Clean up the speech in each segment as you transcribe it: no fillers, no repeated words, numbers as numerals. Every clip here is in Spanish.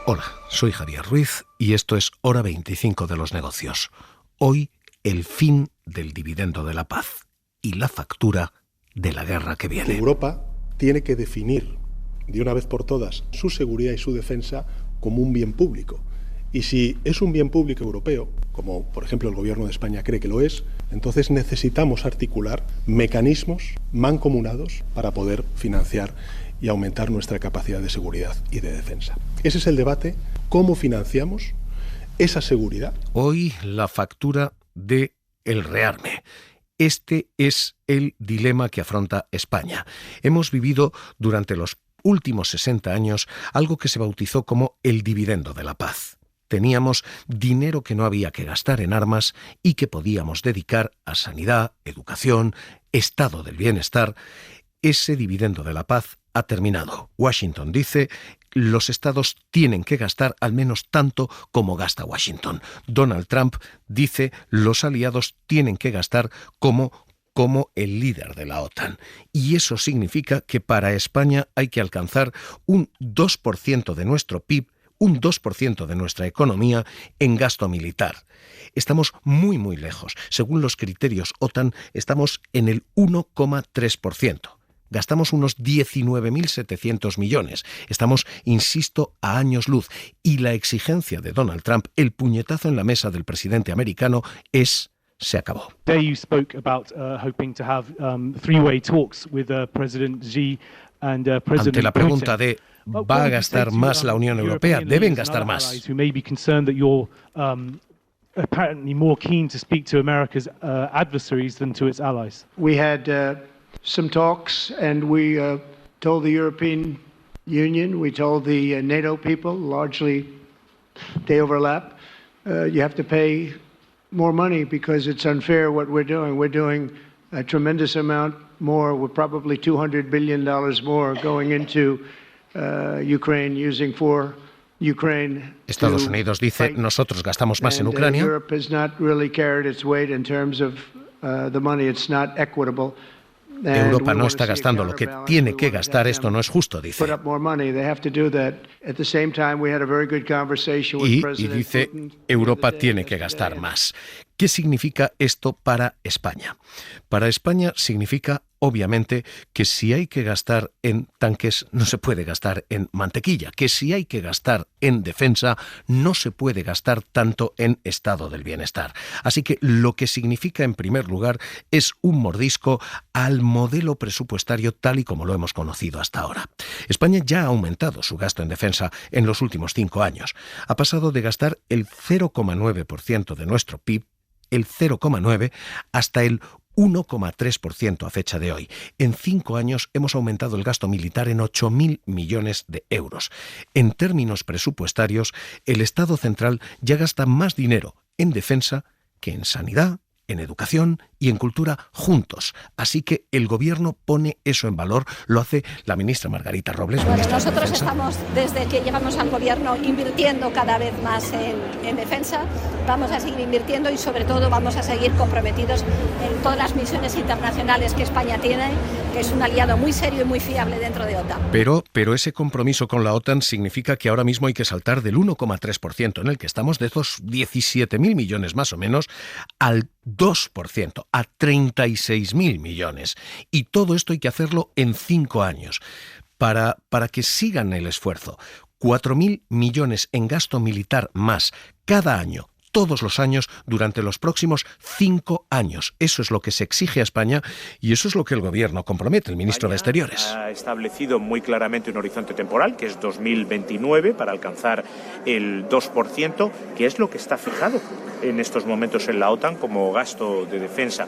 Hola, soy Javier Ruiz y esto es Hora 25 de los negocios. Hoy, el fin del dividendo de la paz y la factura de la guerra que viene. Europa tiene que definir de una vez por todas su seguridad y su defensa como un bien público. Y si es un bien público europeo, como por ejemplo el Gobierno de España cree que lo es, entonces necesitamos articular mecanismos mancomunados para poder financiar y aumentar nuestra capacidad de seguridad y de defensa. Ese es el debate, cómo financiamos esa seguridad. Hoy la factura de el rearme. Este es el dilema que afronta España. Hemos vivido durante los últimos 60 años algo que se bautizó como el dividendo de la paz. Teníamos dinero que no había que gastar en armas y que podíamos dedicar a sanidad, educación, estado del bienestar. Ese dividendo de la paz ha terminado. Washington dice: los estados tienen que gastar al menos tanto como gasta Washington. Donald Trump dice: los aliados tienen que gastar como el líder de la OTAN. Y eso significa que para España hay que alcanzar un 2% de nuestro PIB, un 2% de nuestra economía en gasto militar. Estamos muy, muy lejos. Según los criterios OTAN, estamos en el 1,3%. Gastamos unos 19.700 millones. Estamos, insisto, a años luz. Y la exigencia de Donald Trump, el puñetazo en la mesa del presidente americano, es: se acabó. Today you spoke about hoping to have three-way talks with President Xi and President Ante la pregunta Putin. de ¿va a gastar más la Unión Europea? Deben gastar más. Who may be concerned that you're apparently more keen to speak to America's adversaries than to its allies. We had some talks, and we told the European Union, we told the NATO people, largely they overlap, you have to pay more money because it's unfair what we're doing. We're doing a tremendous amount more. We're probably $200 billion more going into Ukraine, using for Ukraine. Estados Unidos dice: nosotros gastamos más en Ucrania. Europe has not really carried its weight in terms of the money. It's not equitable. Europa no está gastando lo que tiene que gastar, esto no es justo, dice. Y dice: Europa tiene que gastar más. ¿Qué significa esto para España? Para España significa, obviamente, que si hay que gastar en tanques, no se puede gastar en mantequilla, que si hay que gastar en defensa, no se puede gastar tanto en estado del bienestar. Así que lo que significa, en primer lugar, es un mordisco al modelo presupuestario tal y como lo hemos conocido hasta ahora. España ya ha aumentado su gasto en defensa en los últimos 5 años. Ha pasado de gastar el 0,9% de nuestro PIB, el 0,9%, hasta el 1,3% a fecha de hoy. En 5 años hemos aumentado el gasto militar en 8.000 millones de euros. En términos presupuestarios, el Estado central ya gasta más dinero en defensa que en sanidad, en educación y en cultura juntos. Así que el Gobierno pone eso en valor. Lo hace la ministra Margarita Robles. Bueno, nosotros estamos, desde que llegamos al Gobierno, invirtiendo cada vez más en defensa. Vamos a seguir invirtiendo y, sobre todo, vamos a seguir comprometidos en todas las misiones internacionales que España tiene, que es un aliado muy serio y muy fiable dentro de OTAN. Pero ese compromiso con la OTAN significa que ahora mismo hay que saltar del 1,3% en el que estamos, de esos 17.000 millones más o menos, al 2%, a 36.000 millones. Y todo esto hay que hacerlo en 5 años. Para que sigan el esfuerzo, 4.000 millones en gasto militar más cada año, todos los años, durante los próximos 5 años. Eso es lo que se exige a España y eso es lo que el Gobierno compromete, el ministro de Exteriores. Ha establecido muy claramente un horizonte temporal, que es 2029, para alcanzar el 2%, que es lo que está fijado en estos momentos en la OTAN como gasto de defensa.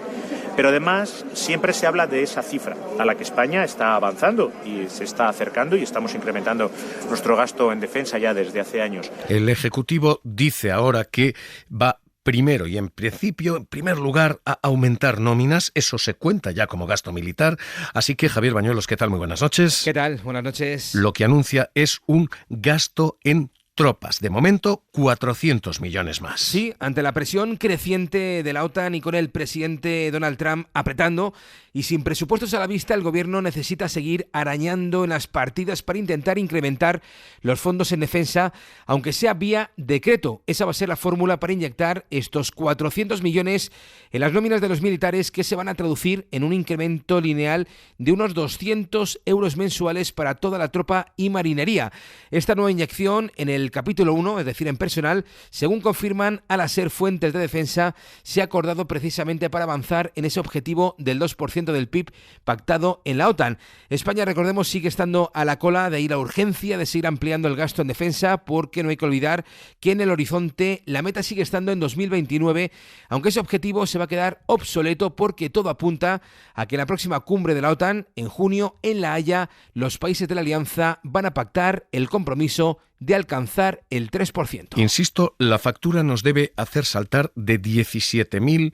Pero además siempre se habla de esa cifra a la que España está avanzando y se está acercando, y estamos incrementando nuestro gasto en defensa ya desde hace años. El Ejecutivo dice ahora que va primero y en principio, en primer lugar, a aumentar nóminas. Eso se cuenta ya como gasto militar. Así que, Javier Bañuelos, ¿qué tal? Muy buenas noches. ¿Qué tal? Buenas noches. Lo que anuncia es un gasto en tropas. De momento, 400 millones más. Sí, ante la presión creciente de la OTAN y con el presidente Donald Trump apretando y sin presupuestos a la vista, el gobierno necesita seguir arañando en las partidas para intentar incrementar los fondos en defensa, aunque sea vía decreto. Esa va a ser la fórmula para inyectar estos 400 millones en las nóminas de los militares, que se van a traducir en un incremento lineal de unos 200 euros mensuales para toda la tropa y marinería. Esta nueva inyección en el capítulo 1, es decir, en personal, según confirman a la SER fuentes de defensa, se ha acordado precisamente para avanzar en ese objetivo del 2% del PIB pactado en la OTAN. España, recordemos, sigue estando a la cola, de ahí la urgencia de seguir ampliando el gasto en defensa, porque no hay que olvidar que en el horizonte la meta sigue estando en 2029, aunque ese objetivo se va a quedar obsoleto porque todo apunta a que en la próxima cumbre de la OTAN, en junio, en La Haya, los países de la alianza van a pactar el compromiso de alcanzar el 3%. Insisto, la factura nos debe hacer saltar de 17.000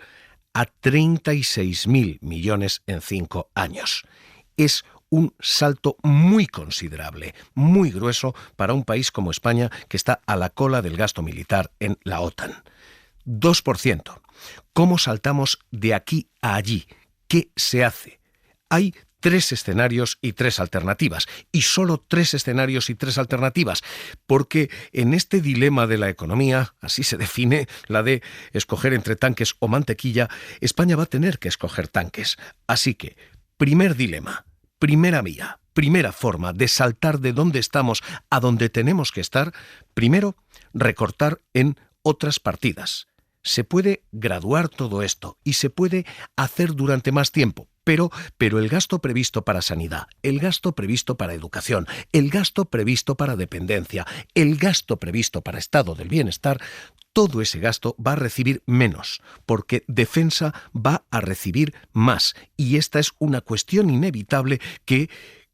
a 36.000 millones en 5 años. Es un salto muy considerable, muy grueso para un país como España, que está a la cola del gasto militar en la OTAN. 2%. ¿Cómo saltamos de aquí a allí? ¿Qué se hace? Hay 3 escenarios y 3 alternativas, y solo 3 escenarios y 3 alternativas, porque en este dilema de la economía, así se define, la de escoger entre tanques o mantequilla, España va a tener que escoger tanques. Así que, primer dilema, primera vía, primera forma de saltar de donde estamos a donde tenemos que estar, primero, recortar en otras partidas. Se puede graduar todo esto y se puede hacer durante más tiempo, pero el gasto previsto para sanidad, el gasto previsto para educación, el gasto previsto para dependencia, el gasto previsto para estado del bienestar, todo ese gasto va a recibir menos, porque defensa va a recibir más. Y esta es una cuestión inevitable que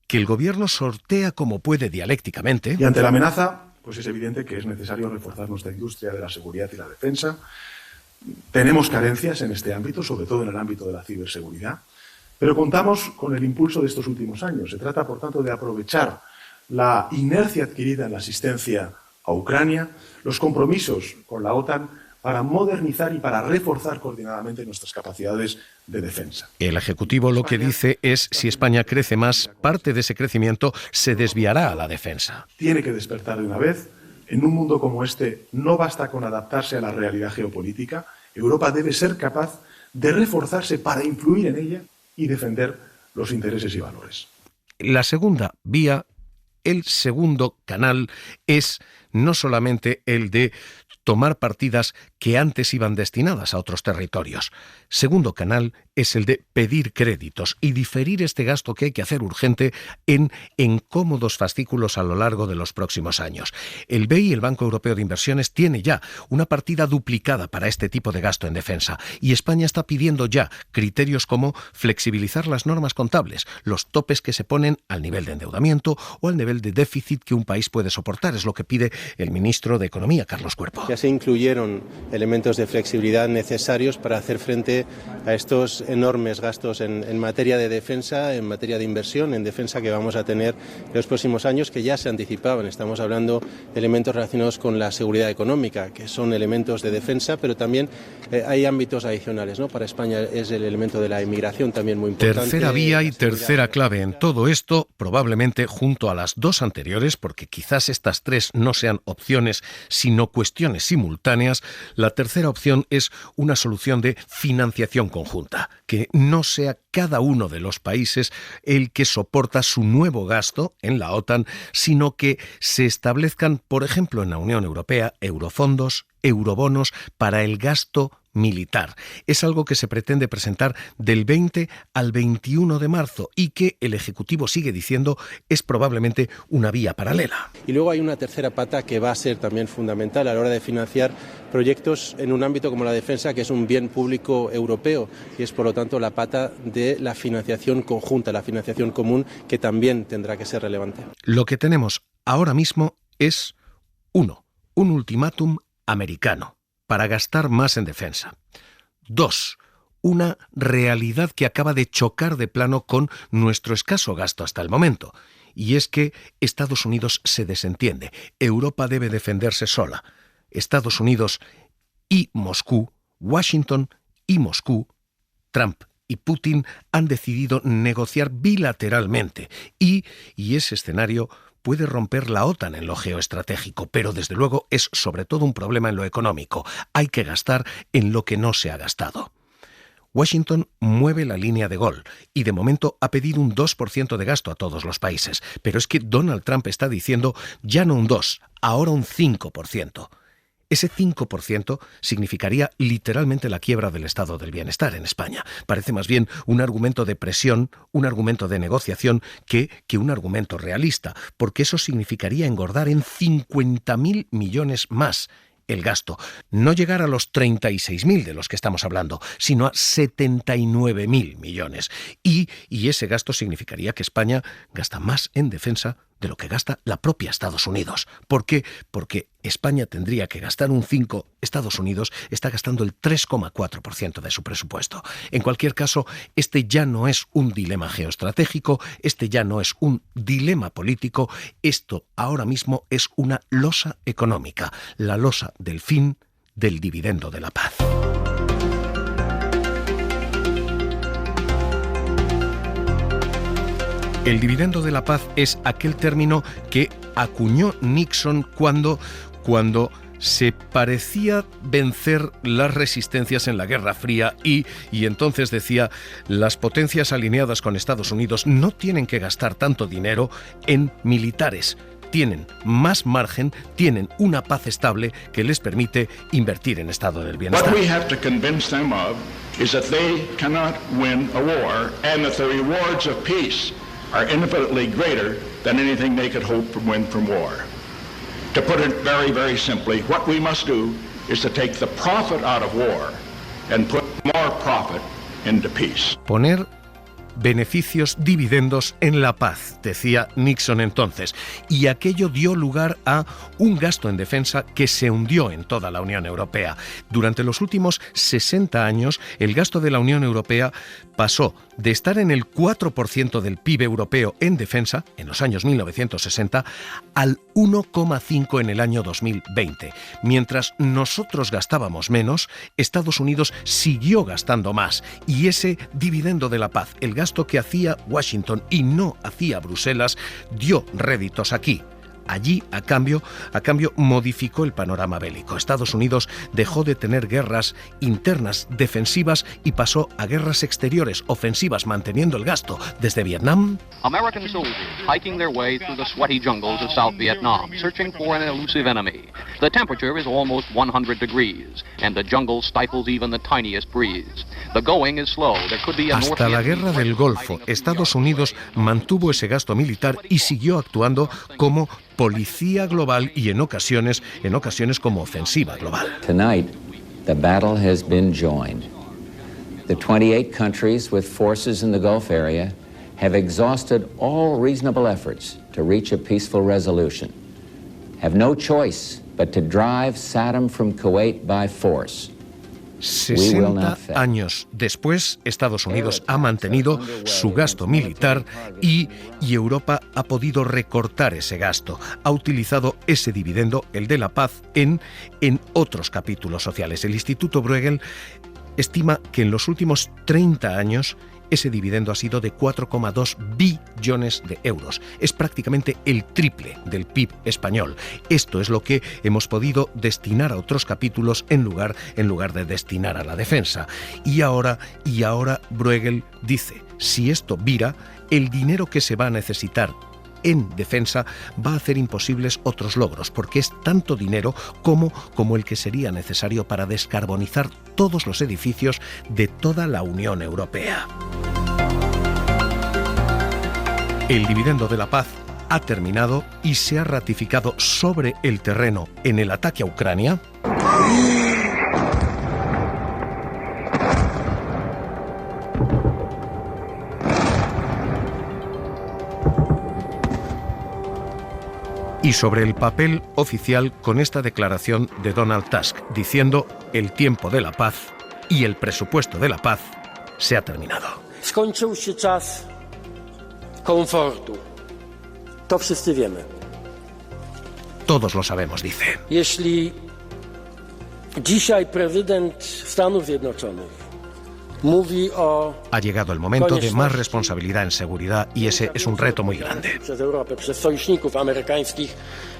el gobierno sortea como puede dialécticamente. Y ante la amenaza, pues es evidente que es necesario reforzar nuestra industria de la seguridad y la defensa. Tenemos carencias en este ámbito, sobre todo en el ámbito de la ciberseguridad, pero contamos con el impulso de estos últimos años. Se trata, por tanto, de aprovechar la inercia adquirida en la asistencia a Ucrania, los compromisos con la OTAN, para modernizar y para reforzar coordinadamente nuestras capacidades de defensa. El Ejecutivo lo que dice es, si España crece más, parte de ese crecimiento se desviará a la defensa. Tiene que despertar de una vez. En un mundo como este no basta con adaptarse a la realidad geopolítica. Europa debe ser capaz de reforzarse para influir en ella y defender los intereses y valores. La segunda vía, el segundo canal, es no solamente el de tomar partidas que antes iban destinadas a otros territorios. Segundo canal es el de pedir créditos y diferir este gasto que hay que hacer urgente en cómodos fascículos a lo largo de los próximos años. El BEI, el Banco Europeo de Inversiones, tiene ya una partida duplicada para este tipo de gasto en defensa, y España está pidiendo ya criterios como flexibilizar las normas contables, los topes que se ponen al nivel de endeudamiento o al nivel de déficit que un país puede soportar. Es lo que pide el ministro de Economía, Carlos Cuerpo. Ya se incluyeron elementos de flexibilidad necesarios para hacer frente a estos enormes gastos en materia de defensa, en materia de inversión en defensa que vamos a tener en los próximos años, que ya se anticipaban. Estamos hablando de elementos relacionados con la seguridad económica, que son elementos de defensa, pero también hay ámbitos adicionales, ¿no? Para España es el elemento de la inmigración también muy importante. Tercera vía y tercera clave en todo esto, probablemente junto a las dos anteriores, porque quizás estas 3 no sean opciones, sino cuestiones simultáneas. La tercera opción es una solución de financiación conjunta, que no sea cada uno de los países el que soporta su nuevo gasto en la OTAN, sino que se establezcan, por ejemplo, en la Unión Europea, eurofondos, eurobonos para el gasto militar. Es algo que se pretende presentar del 20 al 21 de marzo y que el Ejecutivo sigue diciendo es probablemente una vía paralela. Y luego hay una tercera pata que va a ser también fundamental a la hora de financiar proyectos en un ámbito como la defensa, que es un bien público europeo, y es por lo tanto la pata de la financiación conjunta, la financiación común, que también tendrá que ser relevante. Lo que tenemos ahora mismo es, 1, un ultimátum americano para gastar más en defensa. 2, una realidad que acaba de chocar de plano con nuestro escaso gasto hasta el momento. y es que Estados Unidos se desentiende. Europa debe defenderse sola. Estados Unidos y Moscú, Washington y Moscú, Trump y Putin han decidido negociar bilateralmente y ese escenario puede romper la OTAN en lo geoestratégico, pero desde luego es sobre todo un problema en lo económico. Hay que gastar en lo que no se ha gastado. Washington mueve la línea de gol y de momento ha pedido un 2% de gasto a todos los países, pero es que Donald Trump está diciendo ya no un 2, ahora un 5%. Ese 5% significaría literalmente la quiebra del estado del bienestar en España. Parece más bien un argumento de presión, un argumento de negociación que un argumento realista, porque eso significaría engordar en 50.000 millones más el gasto. No llegar a los 36.000 de los que estamos hablando, sino a 79.000 millones. Y ese gasto significaría que España gasta más en defensa de lo que gasta la propia Estados Unidos. ¿Por qué? Porque España tendría que gastar un 5%, Estados Unidos está gastando el 3,4% de su presupuesto. En cualquier caso, este ya no es un dilema geoestratégico, este ya no es un dilema político, esto ahora mismo es una losa económica, la losa del fin del dividendo de la paz. El dividendo de la paz es aquel término que acuñó Nixon cuando se parecía vencer las resistencias en la Guerra Fría y entonces decía, las potencias alineadas con Estados Unidos no tienen que gastar tanto dinero en militares. Tienen más margen, tienen una paz estable que les permite invertir en estado del bienestar. What we have to convince them of is that they cannot win a war and that the rewards of peace are infinitely greater than anything they could hope to win from war. To put it very, very simply, what we must do is to take the profit out of war and put more profit into peace. Poner beneficios, dividendos en la paz, decía Nixon entonces, y aquello dio lugar a un gasto en defensa que se hundió en toda la Unión Europea. Durante los últimos 60 años, el gasto de la Unión Europea pasó de estar en el 4% del PIB europeo en defensa, en los años 1960, al 1,5% en el año 2020. Mientras nosotros gastábamos menos, Estados Unidos siguió gastando más, y ese dividendo de la paz, el gasto que hacía Washington y no hacía Bruselas, dio réditos aquí. Allí, a cambio, modificó el panorama bélico. Estados Unidos dejó de tener guerras internas defensivas y pasó a guerras exteriores ofensivas, manteniendo el gasto desde Vietnam. American soldiers hiking their way through the sweaty jungles of South Vietnam, searching for an elusive enemy. The temperature is almost 100 degrees, and the jungle stifles even the tiniest breeze. The going is slow. There could be a Hasta la Guerra del Golfo, Estados Unidos mantuvo ese gasto militar y siguió actuando como policía global y en ocasiones como ofensiva global. Tonight, the battle has been joined. The 28 countries with forces in the Gulf area have exhausted all reasonable efforts to reach a peaceful resolution. Have no choice but to drive Saddam from Kuwait by force. 60 años después, Estados Unidos ha mantenido su gasto militar y Europa ha podido recortar ese gasto. Ha utilizado ese dividendo, el de la paz, en otros capítulos sociales. El Instituto Bruegel estima que en los últimos 30 años ese dividendo ha sido de 4,2 billones de euros. Es prácticamente el triple del PIB español. Esto es lo que hemos podido destinar a otros capítulos en lugar de destinar a la defensa. Y ahora Bruegel dice, si esto vira, el dinero que se va a necesitar en defensa va a hacer imposibles otros logros, porque es tanto dinero como el que sería necesario para descarbonizar todos los edificios de toda la Unión Europea. El dividendo de la paz ha terminado y se ha ratificado sobre el terreno en el ataque a Ucrania. Y sobre el papel oficial con esta declaración de Donald Tusk, diciendo el tiempo de la paz y el presupuesto de la paz se ha terminado. Skończył się czas komfortu. To wszyscy wiemy. Todos lo sabemos, dice. Jeśli dzisiaj prezydent Stanów Zjednoczonych mówi o... Ha llegado el momento de más responsabilidad en seguridad y ese es un reto muy grande. Przez Europę, przez sojuszników amerykańskich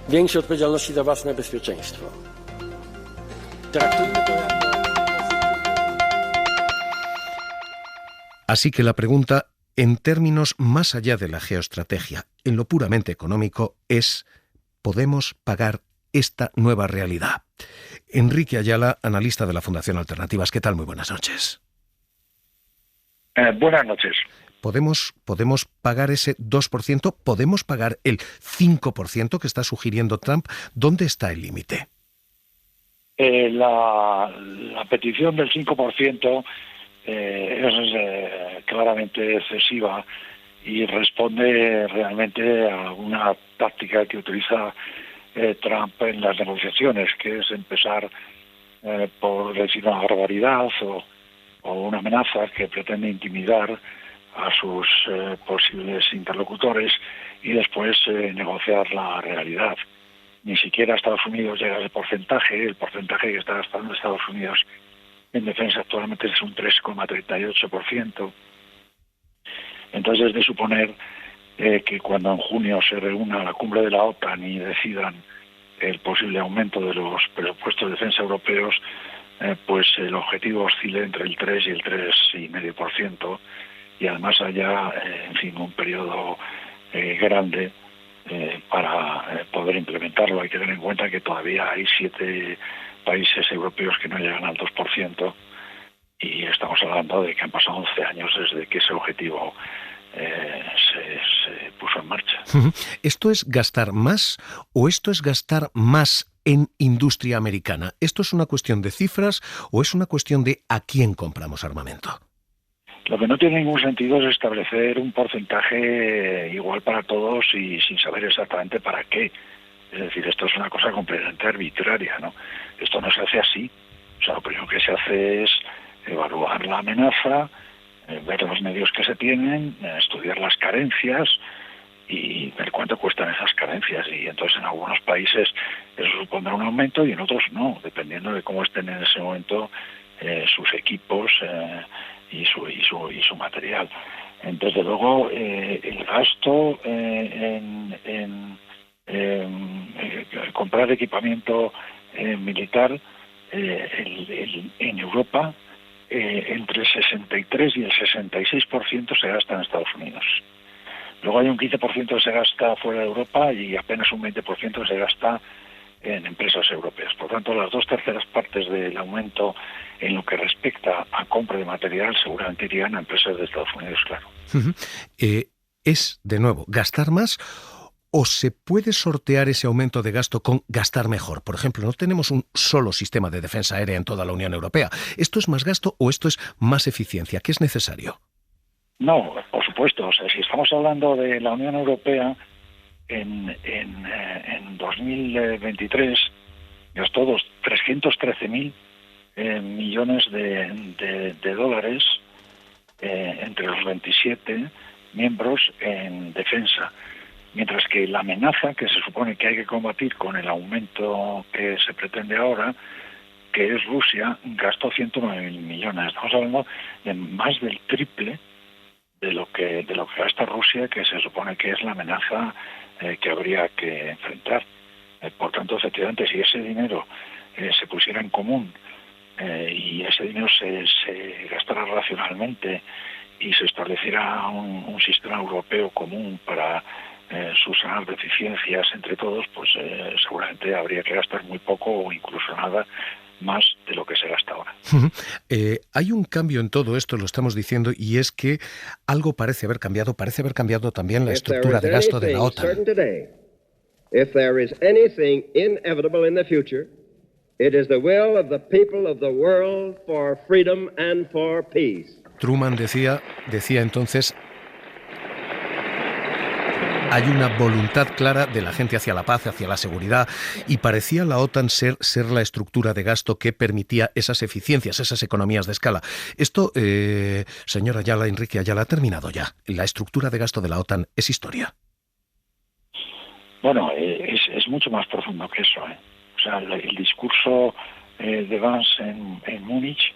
większej odpowiedzialności za własne bezpieczeństwo. Traktujmy to jako... Así que la pregunta, en términos más allá de la geoestrategia, en lo puramente económico, es: ¿podemos pagar esta nueva realidad? Enrique Ayala, analista de la Fundación Alternativas. ¿Qué tal? Muy buenas noches. Buenas noches. ¿Podemos pagar ese 2%? ¿Podemos pagar el 5% que está sugiriendo Trump? ¿Dónde está el límite? La petición del 5% es claramente excesiva y responde realmente a una táctica que utiliza Trump en las negociaciones, que es empezar por decir una barbaridad o una amenaza que pretende intimidar a sus posibles interlocutores y después negociar la realidad. Ni siquiera Estados Unidos llega al porcentaje. El porcentaje que está gastando Estados Unidos en defensa actualmente es un 3,38%. Entonces es de suponer que cuando en junio se reúna la cumbre de la OTAN y decidan el posible aumento de los presupuestos de defensa europeos, pues el objetivo oscile entre el 3 y el 3,5%, y además haya, en fin, un periodo grande para poder implementarlo. Hay que tener en cuenta que todavía hay 7 países europeos que no llegan al 2%, y estamos hablando de que han pasado 11 años desde que ese objetivo se puso en marcha. ¿Esto es gastar más o esto es gastar más en industria americana? ¿Esto es una cuestión de cifras o es una cuestión de a quién compramos armamento? Lo que no tiene ningún sentido es establecer un porcentaje igual para todos y sin saber exactamente para qué. Es decir, esto es una cosa completamente arbitraria, ¿no? Esto no se hace así. O sea, lo primero que se hace es evaluar la amenaza, ver los medios que se tienen, estudiar las carencias y ver cuánto cuestan esas carencias. Y entonces en algunos países eso supondrá un aumento y en otros no, dependiendo de cómo estén en ese momento sus equipos y su material. Desde luego el gasto en comprar equipamiento militar en Europa entre el 63 y el 66% se gasta en Estados Unidos. Luego hay un 15% que se gasta fuera de Europa y apenas un 20% se gasta en empresas europeas. Por tanto, las 2/3 partes del aumento en lo que respecta a compra de material seguramente irían a empresas de Estados Unidos, claro. ¿Es, de nuevo, gastar más o se puede sortear ese aumento de gasto con gastar mejor? Por ejemplo, no tenemos un solo sistema de defensa aérea en toda la Unión Europea. ¿Esto es más gasto o esto es más eficiencia? ¿Qué es necesario? No, por supuesto. O sea, si estamos hablando de la Unión Europea, en 2023 gastó 313.000 millones de dólares entre los 27 miembros en defensa, mientras que la amenaza que se supone que hay que combatir con el aumento que se pretende ahora, que es Rusia, gastó 109.000 millones. Estamos hablando de más del triple de lo que gasta Rusia, que se supone que es la amenaza que habría que enfrentar. Por tanto, efectivamente, si ese dinero se pusiera en común y ese dinero se gastara racionalmente y se estableciera un sistema europeo común para subsanar deficiencias entre todos, pues seguramente habría que gastar muy poco o incluso nada más de lo que se gasta ahora. Hay un cambio en todo esto, lo estamos diciendo, y es que algo parece haber cambiado también la estructura de gasto de la OTAN. If there is anything inevitable in the future, it is the will of the people of the world for freedom and for peace. Truman decía entonces: hay una voluntad clara de la gente hacia la paz, hacia la seguridad, y parecía la OTAN ser la estructura de gasto que permitía esas eficiencias, esas economías de escala. Esto, señor Ayala, Enrique Ayala, ha terminado ya. La estructura de gasto de la OTAN es historia. Bueno, es mucho más profundo que eso. O sea, el discurso de Vance en Múnich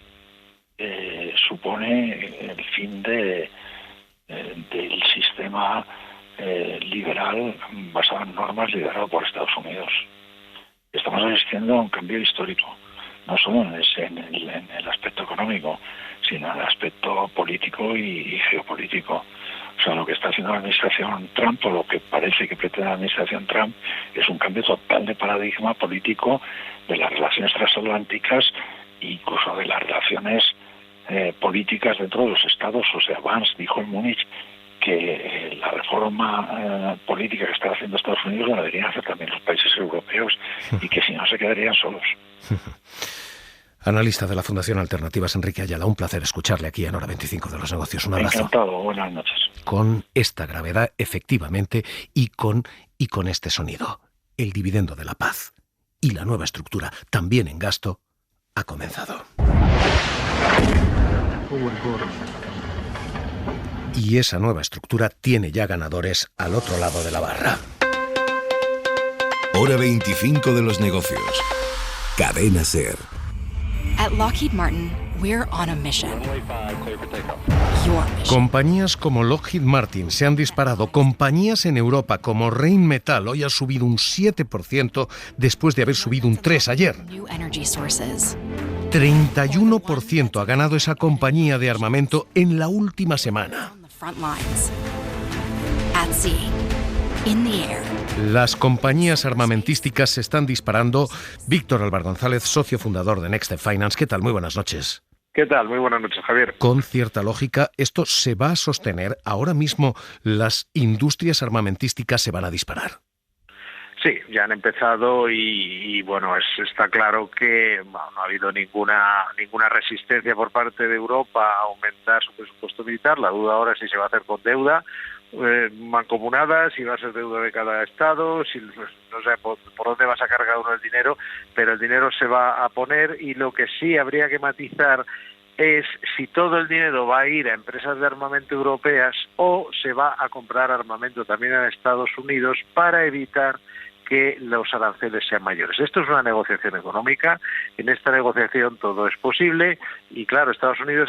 supone el fin del sistema liberal basado en normas liderado por Estados Unidos. Estamos asistiendo a un cambio histórico, no solo en el aspecto económico, sino en el aspecto político y geopolítico. O sea, lo que está haciendo la administración Trump, o lo que parece que pretende la administración Trump, es un cambio total de paradigma político de las relaciones transatlánticas e incluso de las relaciones políticas dentro de los estados. O sea, Vance dijo en Múnich que la reforma política que está haciendo Estados Unidos la deberían hacer también los países europeos y que si no se quedarían solos. Analista de la Fundación Alternativas, Enrique Ayala, un placer escucharle aquí en Hora 25 de los Negocios. Un abrazo. Encantado, buenas noches. Con esta gravedad, efectivamente, y con este sonido, el dividendo de la paz y la nueva estructura, también en gasto, ha comenzado. Y esa nueva estructura tiene ya ganadores al otro lado de la barra. Hora 25 de los negocios. Cadena SER. At Lockheed Martin, we're on a mission. Your mission. Compañías como Lockheed Martin se han disparado. Compañías en Europa como Rheinmetall hoy ha subido un 7% después de haber subido un 3% ayer. 31% ha ganado esa compañía de armamento en la última semana. At sea, in the air. Las compañías armamentísticas se están disparando. Víctor Álvar González, socio fundador de Next Finance. ¿Qué tal? Muy buenas noches. ¿Qué tal? Muy buenas noches, Javier. Con cierta lógica, ¿esto se va a sostener? ¿Ahora mismo las industrias armamentísticas se van a disparar? Sí, ya han empezado y bueno, está claro que no ha habido ninguna resistencia por parte de Europa a aumentar su presupuesto militar. La duda ahora es si se va a hacer con deuda mancomunada, si va a ser deuda de cada estado, si no sé por dónde va a sacar cada uno el dinero, pero el dinero se va a poner, y lo que sí habría que matizar es si todo el dinero va a ir a empresas de armamento europeas o se va a comprar armamento también en Estados Unidos para evitar que los aranceles sean mayores. Esto es una negociación económica. En esta negociación todo es posible y, claro, Estados Unidos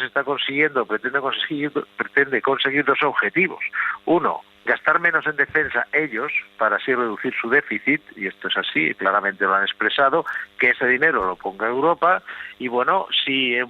pretende conseguir dos objetivos. Uno, gastar menos en defensa ellos para así reducir su déficit, y esto es así, claramente lo han expresado, que ese dinero lo ponga Europa, y bueno, si el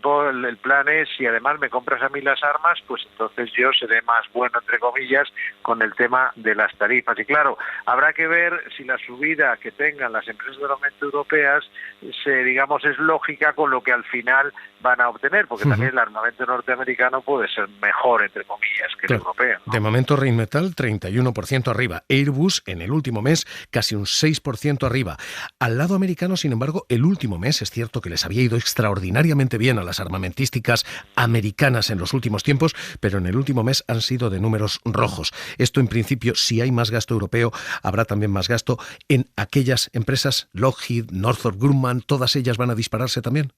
plan es, si además me compras a mí las armas, pues entonces yo seré más bueno, entre comillas, con el tema de las tarifas. Y claro, habrá que ver si la subida que tengan las empresas de armamento europeas es lógica con lo que al final van a obtener, porque también el armamento norteamericano puede ser mejor, entre comillas, que el europeo, ¿no? De momento Rheinmetall 31% arriba, Airbus en el último mes casi un 6% arriba. Al lado americano, sin embargo, el último mes es cierto que les había ido extraordinariamente bien a las armamentísticas americanas en los últimos tiempos, pero en el último mes han sido de números rojos. Esto, en principio, si hay más gasto europeo, habrá también más gasto en aquellas empresas, Lockheed, Northrop Grumman, ¿todas ellas van a dispararse también?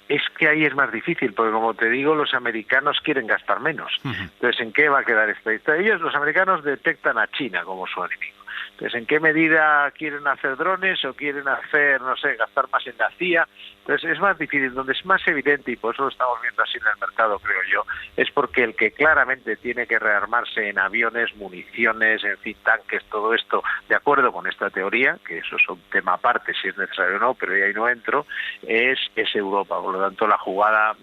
Es que ahí es más difícil, porque como te digo, los americanos quieren gastar menos. Entonces, ¿en qué va a quedar esto? Ellos, los americanos, detectan a China como su enemigo. Entonces, ¿en qué medida quieren hacer drones o quieren hacer, gastar más en la CIA? Entonces, es más difícil. Donde es más evidente, y por eso lo estamos viendo así en el mercado, creo yo, es porque el que claramente tiene que rearmarse en aviones, municiones, en fin, tanques, todo esto, de acuerdo con esta teoría, que eso es un tema aparte, si es necesario o no, pero ahí no entro, es Europa. Por lo tanto, la jugada,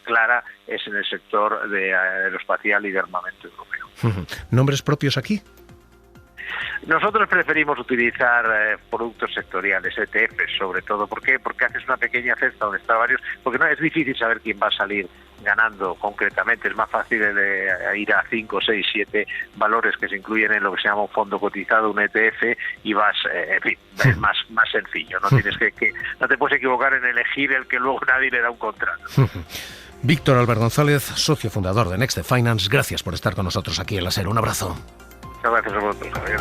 clara, es en el sector de aeroespacial y de armamento europeo. ¿Nombres propios aquí? Nosotros preferimos utilizar productos sectoriales, ETFs sobre todo. ¿Por qué? Porque haces una pequeña cesta donde está varios, porque no es difícil saber quién va a salir ganando concretamente. Es más fácil ir a 5, 6, 7 valores que se incluyen en lo que se llama un fondo cotizado, un ETF, y vas, en fin, es más sencillo. No tienes no te puedes equivocar en elegir el que luego nadie le da un contrato. Víctor Álvar González, socio fundador de Next Finance, gracias por estar con nosotros aquí en la SER. Un abrazo. Muchas gracias a vosotros, Javier.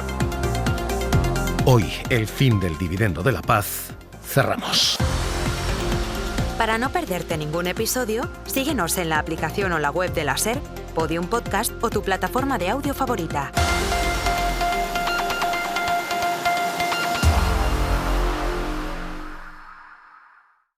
Hoy, el fin del dividendo de la paz. Cerramos. Para no perderte ningún episodio, síguenos en la aplicación o la web de la SER, Podium Podcast o tu plataforma de audio favorita.